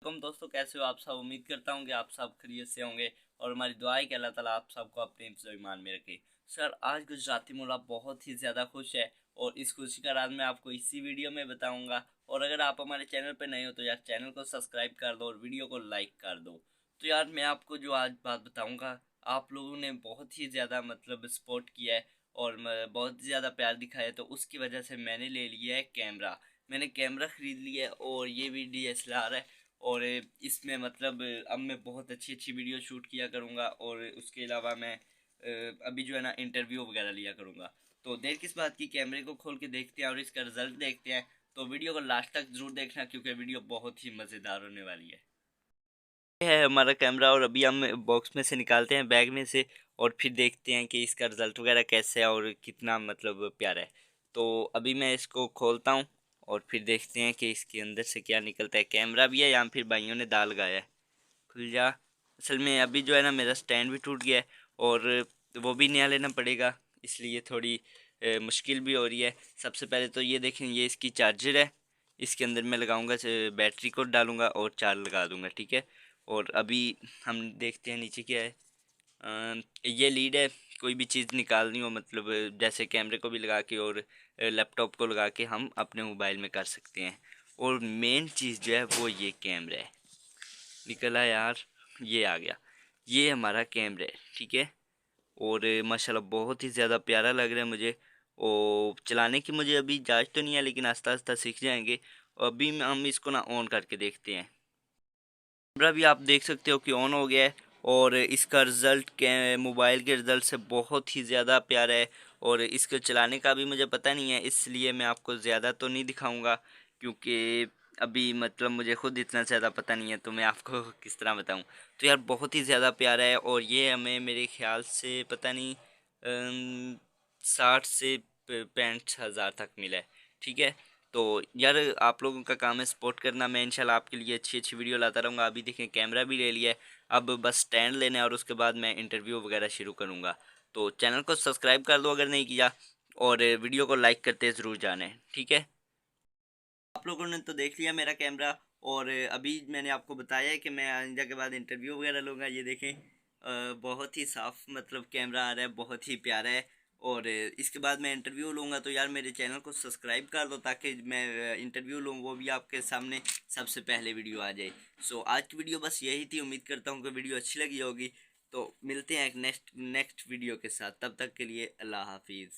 वालेकुम दोस्तों, कैसे हो आप सब। उम्मीद करता हूँ कि आप सब खैरियत से होंगे और हमारी दुआ है कि अल्लाह ताला आप सबको अपने हिफ्ज़ व ईमान में रखे। सर, आज गुजराती मुल्ला बहुत ही ज़्यादा खुश है और इस खुशी का राज मैं आपको इसी वीडियो में बताऊंगा। और अगर आप हमारे चैनल पर नए हो तो यार चैनल को सब्सक्राइब कर दो और वीडियो को लाइक कर दो। तो यार मैं आपको जो आज बात बताऊँगा, आप लोगों ने बहुत ही ज़्यादा मतलब सपोर्ट किया है और बहुत ज़्यादा प्यार दिखाया है, तो उसकी वजह से मैंने ले लिया है कैमरा। मैंने कैमरा ख़रीद लिया है और ये भी DSLR है। और इसमें मतलब अब मैं बहुत अच्छी अच्छी वीडियो शूट किया करूँगा और उसके अलावा मैं अभी जो है ना इंटरव्यू वगैरह लिया करूँगा। तो देर किस बात की, कैमरे को खोल के देखते हैं और इसका रिजल्ट देखते हैं। तो वीडियो को लास्ट तक ज़रूर देखना क्योंकि वीडियो बहुत ही मज़ेदार होने वाली है। ये है हमारा कैमरा और अभी हम बॉक्स में से निकालते हैं, बैग में से, और फिर देखते हैं कि इसका रिजल्ट वगैरह कैसे है और कितना मतलब प्यारा है। तो अभी मैं इसको खोलता हूँ और फिर देखते हैं कि इसके अंदर से क्या निकलता है। कैमरा भी है या फिर भाइयों ने दाल लगाया है। खुल जा। असल में अभी जो है ना मेरा स्टैंड भी टूट गया है और वो भी नया लेना पड़ेगा, इसलिए थोड़ी मुश्किल भी हो रही है। सबसे पहले तो ये देखें, ये इसकी चार्जर है। इसके अंदर मैं लगाऊंगा, बैटरी को डालूंगा और चार्ज लगा दूंगा, ठीक है। और अभी हम देखते हैं नीचे क्या है। ये लीड है। कोई भी चीज़ निकालनी हो, मतलब जैसे कैमरे को भी लगा के और लैपटॉप को लगा के हम अपने मोबाइल में कर सकते हैं। और मेन चीज़ जो है वो ये कैमरा है। निकला यार, ये आ गया। ये हमारा कैमरा है, ठीक है। और माशाल्लाह बहुत ही ज़्यादा प्यारा लग रहा है मुझे। और चलाने की मुझे अभी जांच तो नहीं है, लेकिन आस्ता आस्ता सीख जाएंगे। अभी हम इसको ना ऑन करके देखते हैं। कैमरा भी आप देख सकते हो कि ऑन हो गया है और इसका रिज़ल्ट के मोबाइल के रिज़ल्ट से बहुत ही ज़्यादा प्यारा है। और इसको चलाने का भी मुझे पता नहीं है, इसलिए मैं आपको ज़्यादा तो नहीं दिखाऊंगा क्योंकि अभी मतलब मुझे खुद इतना ज़्यादा पता नहीं है, तो मैं आपको किस तरह बताऊं। तो यार बहुत ही ज़्यादा प्यारा है और ये हमें मेरे ख्याल से पता नहीं 60 से 65 हज़ार तक मिला है, ठीक है। तो यार आप लोगों का काम है सपोर्ट करना। मैं इंशाल्लाह आपके लिए अच्छी अच्छी वीडियो लाता रहूँगा। अभी देखें कैमरा भी ले लिया है, अब बस स्टैंड लेना है और उसके बाद मैं इंटरव्यू वगैरह शुरू करूँगा। तो चैनल को सब्सक्राइब कर दो अगर नहीं किया, और वीडियो को लाइक करते ज़रूर जाने, ठीक है। आप लोगों ने तो देख लिया मेरा कैमरा और अभी मैंने आपको बताया है कि मैं आइंदा के बाद इंटरव्यू वगैरह लूँगा। ये देखें, बहुत ही साफ मतलब कैमरा आ रहा है, बहुत ही प्यारा है। और इसके बाद मैं इंटरव्यू लूँगा, तो यार मेरे चैनल को सब्सक्राइब कर दो ताकि मैं इंटरव्यू लूँ वो भी आपके सामने सबसे पहले वीडियो आ जाए। सो आज की वीडियो बस यही थी। उम्मीद करता हूँ कि वीडियो अच्छी लगी होगी। तो मिलते हैं एक नेक्स्ट वीडियो के साथ, तब तक के लिए अल्लाह हाफिज़।